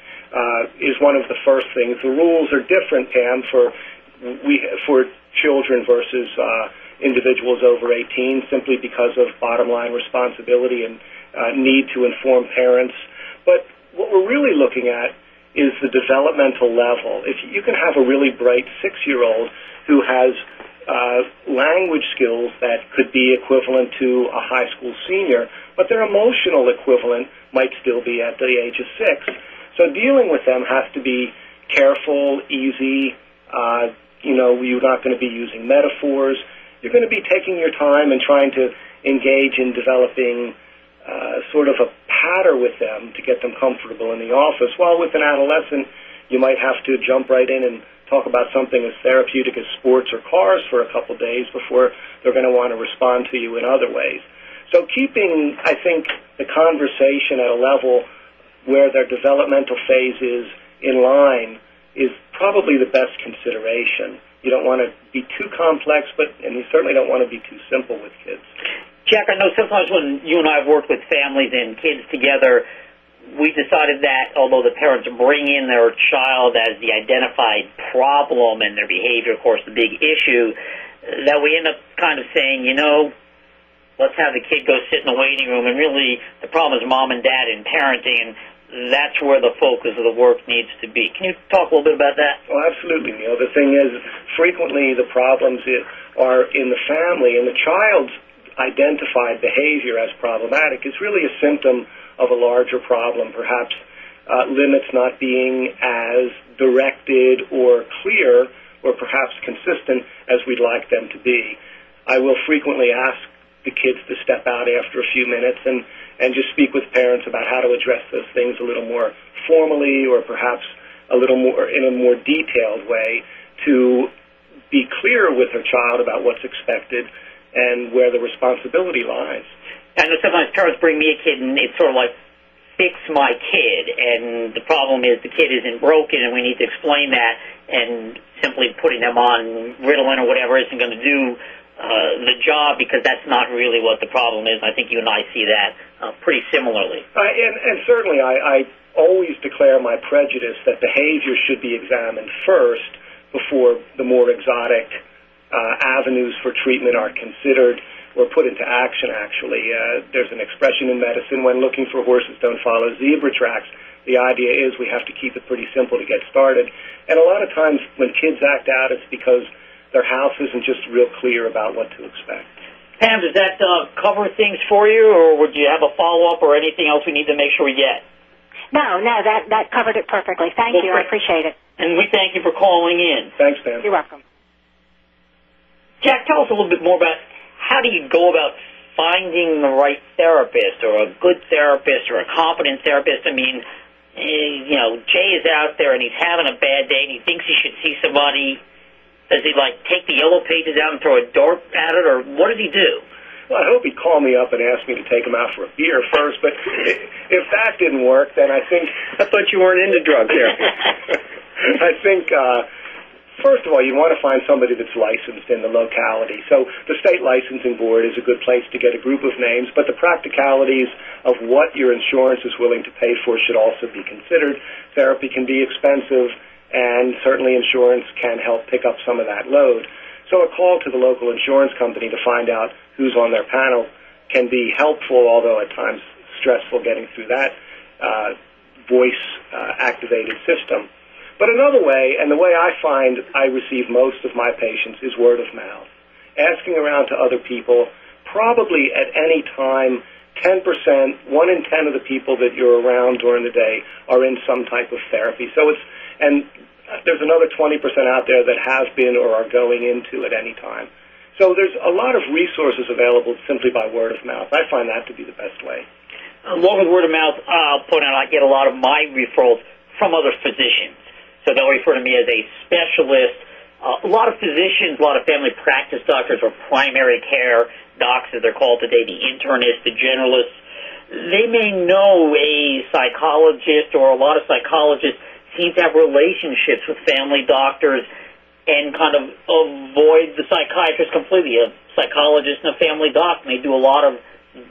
is one of the first things. The rules are different, Pam, for children versus individuals over 18, simply because of bottom-line responsibility and need to inform parents. But what we're really looking at is the developmental level. If you can have a really bright 6-year-old who has language skills that could be equivalent to a high school senior, but their emotional equivalent might still be at the age of 6. So dealing with them has to be careful, easy. You're not going to be using metaphors. You're going to be taking your time and trying to engage in developing sort of a pattern with them to get them comfortable in the office. While with an adolescent, you might have to jump right in and talk about something as therapeutic as sports or cars for a couple days before they're going to want to respond to you in other ways. So keeping, I think, the conversation at a level where their developmental phase is in line is probably the best consideration. You don't want to be too complex, and you certainly don't want to be too simple with kids. Jack, I know sometimes when you and I have worked with families and kids together, we decided that although the parents bring in their child as the identified problem and their behavior, of course, the big issue, that we end up kind of saying, let's have the kid go sit in the waiting room, and really the problem is mom and dad in parenting, and that's where the focus of the work needs to be. Can you talk a little bit about that? Oh, absolutely, Neil. The thing is, frequently the problems are in the family, and the child's identified behavior as problematic is really a symptom of a larger problem, perhaps limits not being as directed or clear or perhaps consistent as we'd like them to be. I will frequently ask the kids to step out after a few minutes and just speak with parents about how to address those things a little more formally or perhaps a little more in a more detailed way to be clear with their child about what's expected and where the responsibility lies. I know sometimes parents bring me a kid and it's sort of like, fix my kid, and the problem is the kid isn't broken and we need to explain that, and simply putting them on Ritalin or whatever isn't going to do the job because that's not really what the problem is. I think you and I see that pretty similarly. And certainly I always declare my prejudice that behavior should be examined first before the more exotic avenues for treatment are considered or put into action, actually. There's an expression in medicine, when looking for horses, don't follow zebra tracks. The idea is we have to keep it pretty simple to get started. And a lot of times when kids act out, it's because their house isn't just real clear about what to expect. Pam, does that cover things for you, or would you have a follow-up or anything else we need to make sure we get? No, that covered it perfectly. Thank you. I appreciate it. And we thank you for calling in. Thanks, Pam. You're welcome. Jack, tell us a little bit more about how do you go about finding the right therapist or a good therapist or a competent therapist? I mean, Jay is out there and he's having a bad day and he thinks he should see somebody. Does he, take the yellow pages out and throw a dart at it, or what does he do? Well, I hope he'd call me up and ask me to take him out for a beer first, but if that didn't work, then I thought you weren't into drug therapy. I think first of all, you want to find somebody that's licensed in the locality. So the state licensing board is a good place to get a group of names, but the practicalities of what your insurance is willing to pay for should also be considered. Therapy can be expensive, and certainly insurance can help pick up some of that load. So a call to the local insurance company to find out who's on their panel can be helpful, although at times stressful getting through that voice-activated system. But another way, and the way I find I receive most of my patients, is word of mouth. Asking around to other people, probably at any time, 10%, 1 in 10 of the people that you're around during the day are in some type of therapy. So there's another 20% out there that have been or are going into at any time. So there's a lot of resources available simply by word of mouth. I find that to be the best way. Along with word of mouth, I'll point out I get a lot of my referrals from other physicians. So they'll refer to me as a specialist. A lot of physicians, a lot of family practice doctors or primary care docs, as they're called today, the internists, the generalists, they may know a psychologist, or a lot of psychologists seem to have relationships with family doctors and kind of avoid the psychiatrist completely. A psychologist and a family doc may do a lot of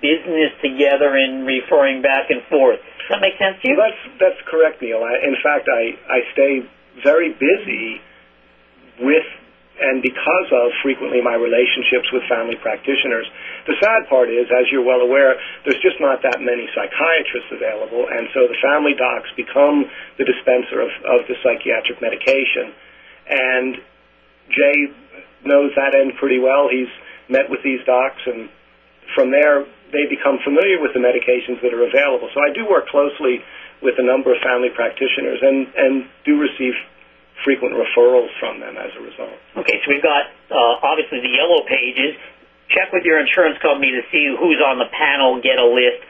business together in referring back and forth. Does that make sense to you? Well, that's correct, Neil. In fact, I stay very busy with and because of frequently my relationships with family practitioners. The sad part is, as you're well aware, there's just not that many psychiatrists available, and so the family docs become the dispenser of the psychiatric medication. And Jay knows that end pretty well. He's met with these docs, and from there they become familiar with the medications that are available. So I do work closely with a number of family practitioners and do receive frequent referrals from them as a result. Okay, so we've got obviously the yellow pages. Check with your insurance company to see who's on the panel, get a list.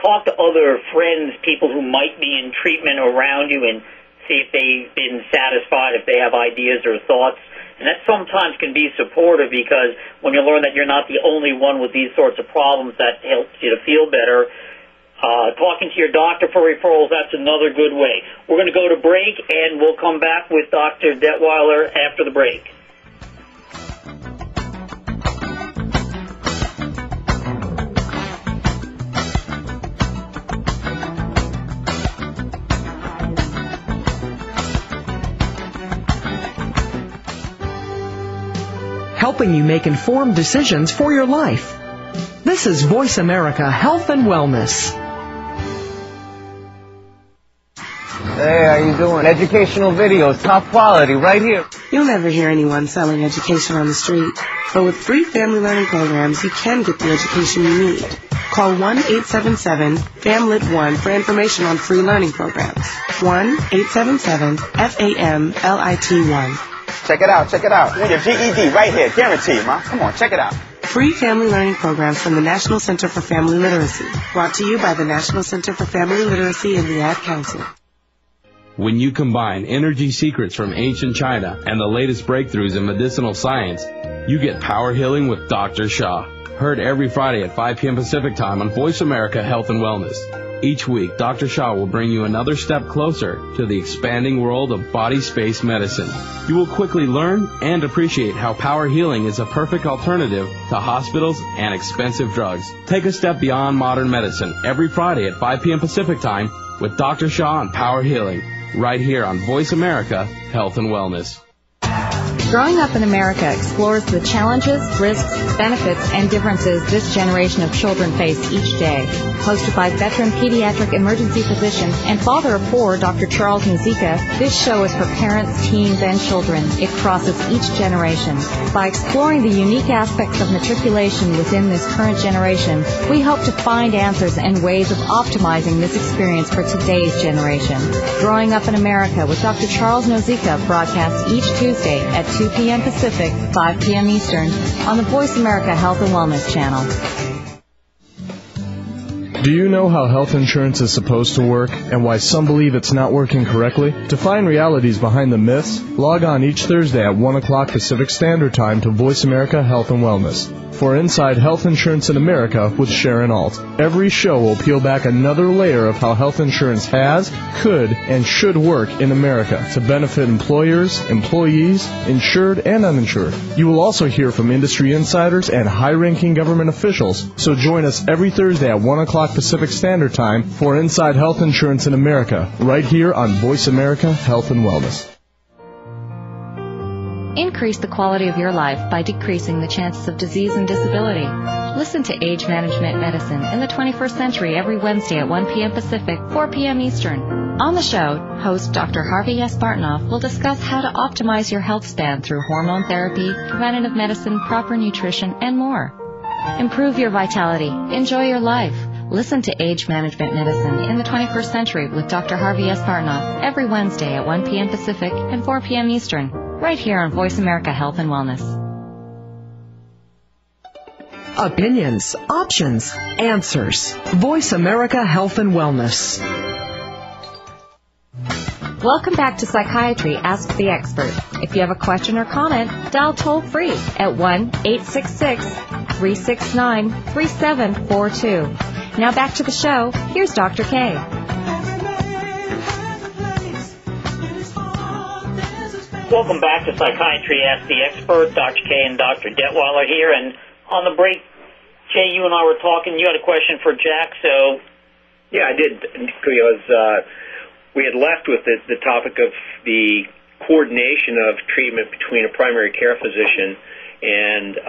Talk to other friends, people who might be in treatment around you, and see if they've been satisfied, if they have ideas or thoughts. And that sometimes can be supportive, because when you learn that you're not the only one with these sorts of problems, that helps you to feel better. Talking to your doctor for referrals, that's another good way. We're going to go to break, and we'll come back with Dr. Dettwyler after the break. Helping you make informed decisions for your life. This is Voice America Health and Wellness. Hey, how you doing? Educational videos, top quality, right here. You'll never hear anyone selling education on the street. But with free family learning programs, you can get the education you need. Call 1-877-FAMLIT1 for information on free learning programs. 1-877-FAMLIT1. Check it out, check it out. Your GED right here, guaranteed, Ma. Come on, check it out. Free family learning programs from the National Center for Family Literacy. Brought to you by the National Center for Family Literacy and the Ad Council. When you combine energy secrets from ancient China and the latest breakthroughs in medicinal science, you get power healing with Dr. Shah. Heard every Friday at 5 p.m. Pacific Time on Voice America Health and Wellness. Each week, Dr. Shah will bring you another step closer to the expanding world of body-space medicine. You will quickly learn and appreciate how power healing is a perfect alternative to hospitals and expensive drugs. Take a step beyond modern medicine every Friday at 5 p.m. Pacific Time with Dr. Shah on Power Healing, right here on Voice America Health and Wellness. Growing Up in America explores the challenges, risks, benefits, and differences this generation of children face each day. Hosted by veteran pediatric emergency physician and father of 4, Dr. Charles Muzica, this show is for parents, teens, and children. It crosses each generation. By exploring the unique aspects of matriculation within this current generation, we hope to find answers and ways of optimizing this experience for today's generation. Growing Up in America with Dr. Charles Muzica broadcasts each Tuesday at 2 p.m. Pacific, 5 p.m. Eastern on the Voice America Health and Wellness channel. Do you know how health insurance is supposed to work and why some believe it's not working correctly? To find realities behind the myths, log on each Thursday at 1 o'clock Pacific Standard Time to Voice America Health and Wellness. for Inside Health Insurance in America with Sharon Alt. Every show will peel back another layer of how health insurance has, could, and should work in America to benefit employers, employees, insured and uninsured. You will also hear from industry insiders and high-ranking government officials, so join us every Thursday at 1 o'clock Pacific Standard Time for Inside Health Insurance in America, right here on Voice America Health and Wellness. Increase the quality of your life by decreasing the chances of disease and disability. Listen to Age Management Medicine in the 21st Century every Wednesday at 1 p.m. Pacific, 4 p.m. Eastern. On the show, host Dr. Harvey S. Bartnoff will discuss how to optimize your health span through hormone therapy, preventative medicine, proper nutrition, and more. Improve your vitality. Enjoy your life. Listen to Age Management Medicine in the 21st Century with Dr. Harvey S. Bartnoff every Wednesday at 1 p.m. Pacific and 4 p.m. Eastern, right here on Voice America Health and Wellness. Opinions, options, answers. Voice America Health and Wellness. Welcome back to Psychiatry Ask the Expert. If you have a question or comment, dial toll-free at 1-866-369-3742. Now back to the show. Here's Dr. Kaye. Welcome back to Psychiatry Ask the Expert. Dr. Kaye and Dr. Dettwyler here. And on the break, Jay, you and I were talking. You had a question for Jack, so... Yeah, I did, because we had left with the topic of the coordination of treatment between a primary care physician and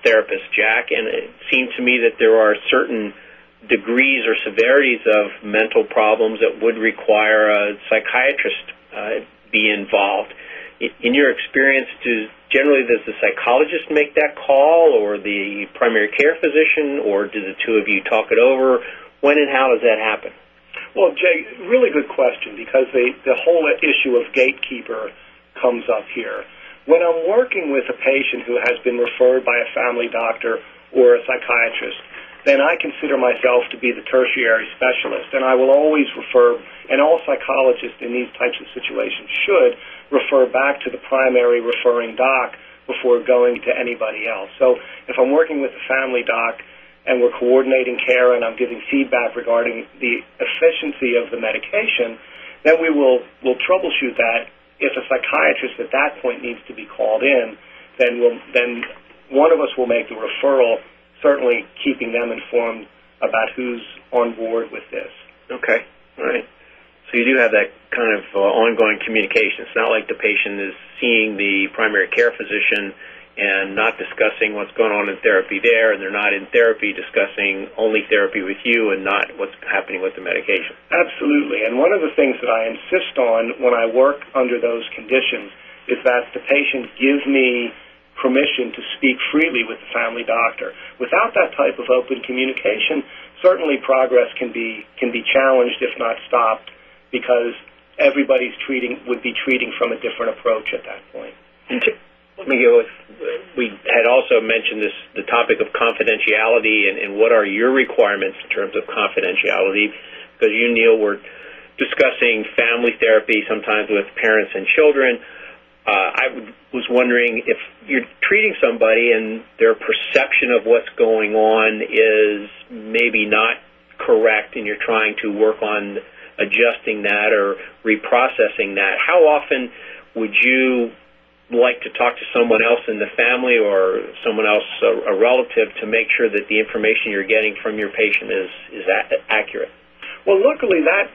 therapist, Jack, and it seemed to me that there are certain degrees or severities of mental problems that would require a psychiatrist be involved. In your experience, does the psychologist make that call, or the primary care physician, or do the two of you talk it over? When and how does that happen? Well, Jay, really good question, because the whole issue of gatekeeper comes up here. When I'm working with a patient who has been referred by a family doctor or a psychiatrist, then I consider myself to be the tertiary specialist, and I will always refer, and all psychologists in these types of situations should refer back to the primary referring doc before going to anybody else. So if I'm working with a family doc and we're coordinating care and I'm giving feedback regarding the efficiency of the medication, then we'll troubleshoot that. If a psychiatrist at that point needs to be called in, then one of us will make the referral, certainly keeping them informed about who's on board with this. Okay, all right. So you do have that kind of ongoing communication. It's not like the patient is seeing the primary care physician and not discussing what's going on in therapy there, and they're not in therapy discussing only therapy with you and not what's happening with the medication. Absolutely. And one of the things that I insist on when I work under those conditions is that the patient give me permission to speak freely with the family doctor. Without that type of open communication, certainly progress can be challenged, if not stopped, because everybody's would be treating from a different approach at that point. Let me go with, we had also mentioned the topic of confidentiality and what are your requirements in terms of confidentiality, because you, Neil, were discussing family therapy sometimes with parents and children. I was wondering if you're treating somebody and their perception of what's going on is maybe not correct and you're trying to work on adjusting that or reprocessing that, how often would you like to talk to someone else in the family or someone else, a relative, to make sure that the information you're getting from your patient is accurate? Well, luckily that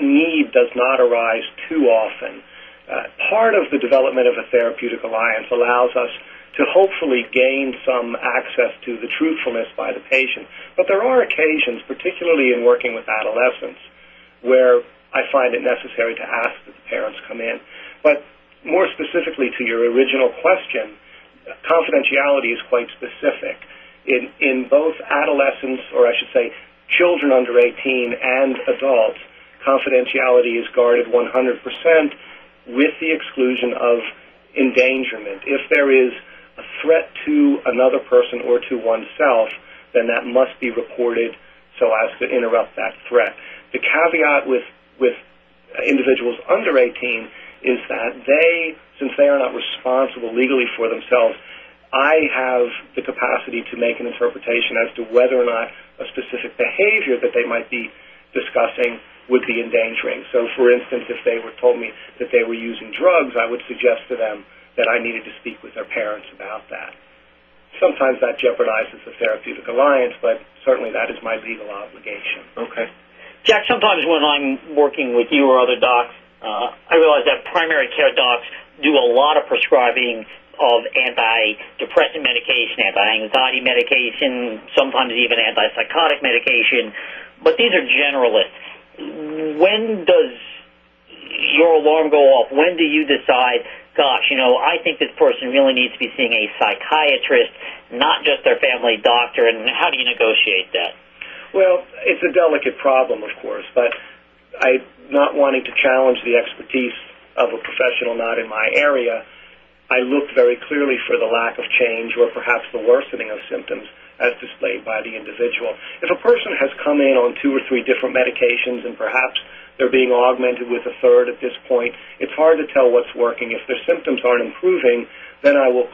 need does not arise too often. Part of the development of a therapeutic alliance allows us to hopefully gain some access to the truthfulness by the patient. But there are occasions, particularly in working with adolescents, where I find it necessary to ask that the parents come in. But more specifically to your original question, confidentiality is quite specific. In both adolescents, or I should say children under 18 and adults, confidentiality is guarded 100% with the exclusion of endangerment. If there is a threat to another person or to oneself, then that must be reported so as to interrupt that threat. The caveat with individuals under 18 is that since they are not responsible legally for themselves, I have the capacity to make an interpretation as to whether or not a specific behavior that they might be discussing would be endangering. So, for instance, if they told me that they were using drugs, I would suggest to them that I needed to speak with their parents about that. Sometimes that jeopardizes the therapeutic alliance, but certainly that is my legal obligation. Okay. Jack, sometimes when I'm working with you or other docs, I realize that primary care docs do a lot of prescribing of antidepressant medication, anti-anxiety medication, sometimes even antipsychotic medication, but these are generalists. When does your alarm go off? When do you decide, gosh, I think this person really needs to be seeing a psychiatrist, not just their family doctor, and how do you negotiate that? Well, it's a delicate problem, of course, but I'm not wanting to challenge the expertise of a professional not in my area. I looked very clearly for the lack of change or perhaps the worsening of symptoms as displayed by the individual. If a person has come in on 2 or 3 different medications and perhaps they're being augmented with a third at this point, it's hard to tell what's working. If their symptoms aren't improving, then I will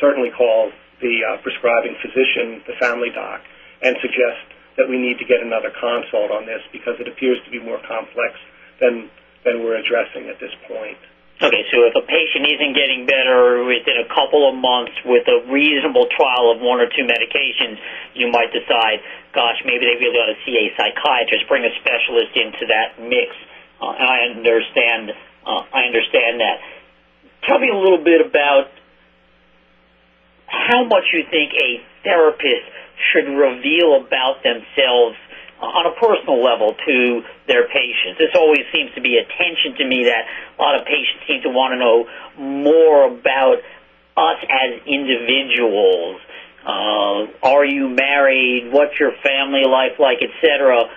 certainly call the prescribing physician, the family doc, and suggest that we need to get another consult on this because it appears to be more complex than we're addressing at this point. Okay, so if a patient isn't getting better within a couple of months with a reasonable trial of 1 or 2 medications, you might decide, gosh, maybe they really ought to see a psychiatrist, bring a specialist into that mix. And I understand that. Tell me a little bit about how much you think a therapist should reveal about themselves on a personal level to their patients. This always seems to be a tension to me that a lot of patients seem to want to know more about us as individuals. Are you married? What's your family life like, etc.?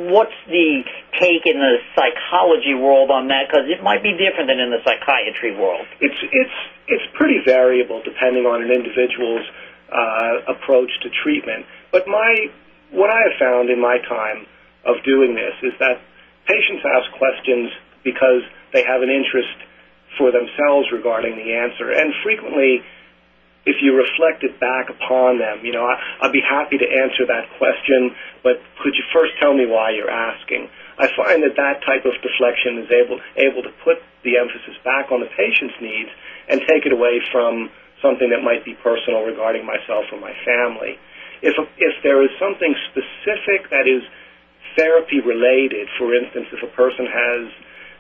What's the take in the psychology world on that? Because it might be different than in the psychiatry world. It's pretty variable depending on an individual's approach to treatment. But what I have found in my time of doing this is that patients ask questions because they have an interest for themselves regarding the answer. And frequently, if you reflect it back upon them, I'd be happy to answer that question, but could you first tell me why you're asking? I find that type of deflection is able to put the emphasis back on the patient's needs and take it away from something that might be personal regarding myself or my family. If there is something specific that is therapy-related, for instance, if a person has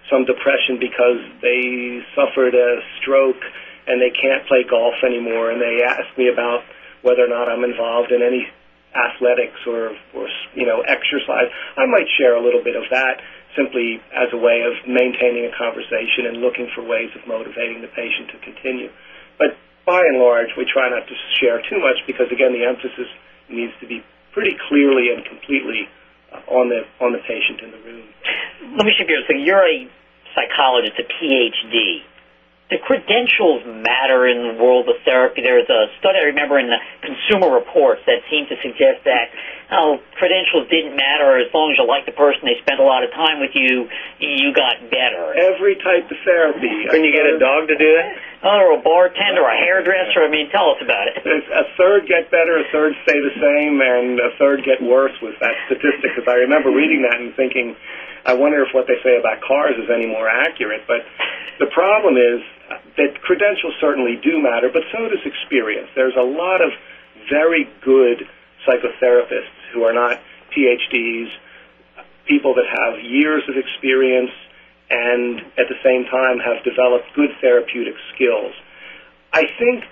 some depression because they suffered a stroke and they can't play golf anymore and they ask me about whether or not I'm involved in any athletics or exercise, I might share a little bit of that simply as a way of maintaining a conversation and looking for ways of motivating the patient to continue. But by and large, we try not to share too much because, again, the emphasis needs to be pretty clearly and completely on the patient in the room. Let me shift gears. So you're a psychologist, a Ph.D. Do credentials matter in the world of therapy? There's a study I remember in the Consumer Reports that seemed to suggest that credentials didn't matter as long as you liked the person, they spent a lot of time with you, you got better. Every type of therapy. Can you get a dog to do that? Or a bartender, a hairdresser? I mean, tell us about it. A third get better, a third stay the same, and a third get worse was that statistic. Because I remember reading that and thinking, I wonder if what they say about cars is any more accurate. But the problem is that credentials certainly do matter, but so does experience. There's a lot of very good psychotherapists who are not PhDs, people that have years of experience and at the same time have developed good therapeutic skills. I think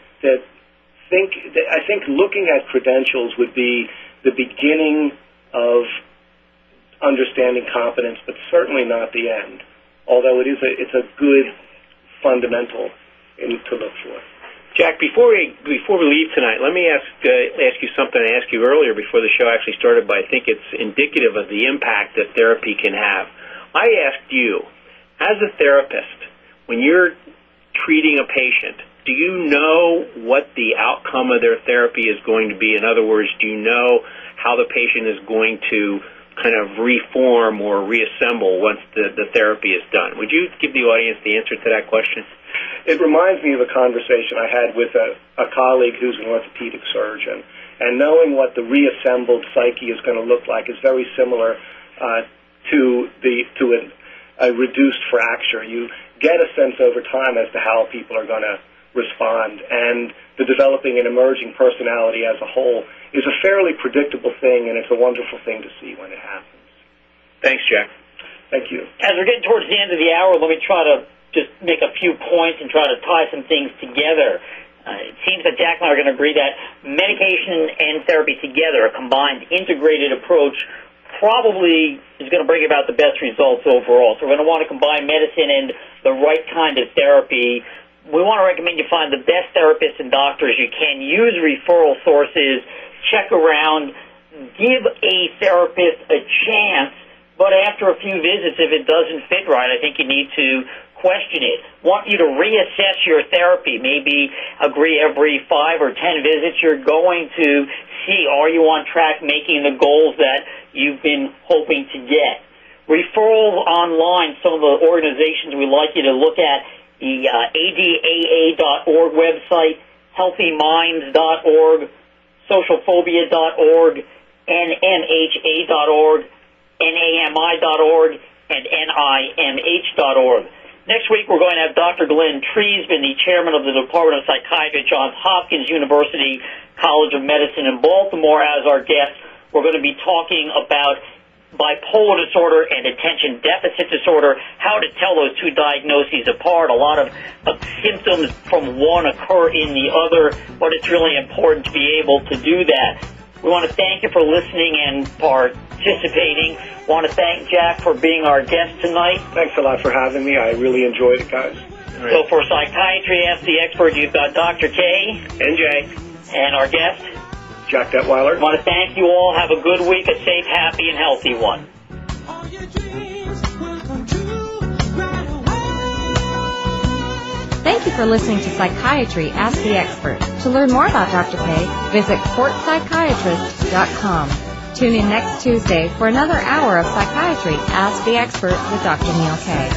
looking at credentials would be the beginning of understanding competence, but certainly not the end. Although it's a good fundamental to look for. Jack, before we leave tonight, let me ask you something I asked you earlier before the show actually started, but I think it's indicative of the impact that therapy can have. I asked you, as a therapist, when you're treating a patient, do you know what the outcome of their therapy is going to be? In other words, do you know how the patient is going to kind of reform or reassemble once the therapy is done? Would you give the audience the answer to that question? It reminds me of a conversation I had with a colleague who's an orthopedic surgeon, and knowing what the reassembled psyche is going to look like is very similar to a reduced fracture. You get a sense over time as to how people are going to respond, and the developing and emerging personality as a whole is a fairly predictable thing, and it's a wonderful thing to see when it happens. Thanks, Jack. Thank you. As we're getting towards the end of the hour, let me try to just make a few points and try to tie some things together. It seems that Jack and I are going to agree that medication and therapy together, a combined integrated approach, probably is going to bring about the best results overall. So we're going to want to combine medicine and the right kind of therapy. We want to recommend you find the best therapists and doctors you can. Use referral sources, check around, give a therapist a chance, but after a few visits, if it doesn't fit right, I think you need to question it. Want you to reassess your therapy. Maybe agree every 5 or 10 visits you're going to see, are you on track making the goals that you've been hoping to get. Referrals online, some of the organizations we'd like you to look at, the ADAA.org website, healthyminds.org, socialphobia.org, NMHA.org, NAMI.org, and NIMH.org. Next week, we're going to have Dr. Glenn Treesman, the chairman of the Department of Psychiatry at Johns Hopkins University College of Medicine in Baltimore, as our guest. We're going to be talking about bipolar disorder and attention deficit disorder, how to tell those two diagnoses apart. A lot of symptoms from one occur in the other, but it's really important to be able to do that. We want to thank you for listening and participating. We want to thank Jack for being our guest tonight. Thanks a lot for having me. I really enjoyed it, guys. Right. So for Psychiatry Ask the Expert, you've got Dr. Kaye and Jay, and our guest, Jack Dettwyler. I want to thank you all. Have a good week, a safe, happy, and healthy one. Thank you for listening to Psychiatry Ask the Expert. To learn more about Dr. Kaye, visit courtpsychiatrist.com. Tune in next Tuesday for another hour of Psychiatry Ask the Expert with Dr. Neil Kaye.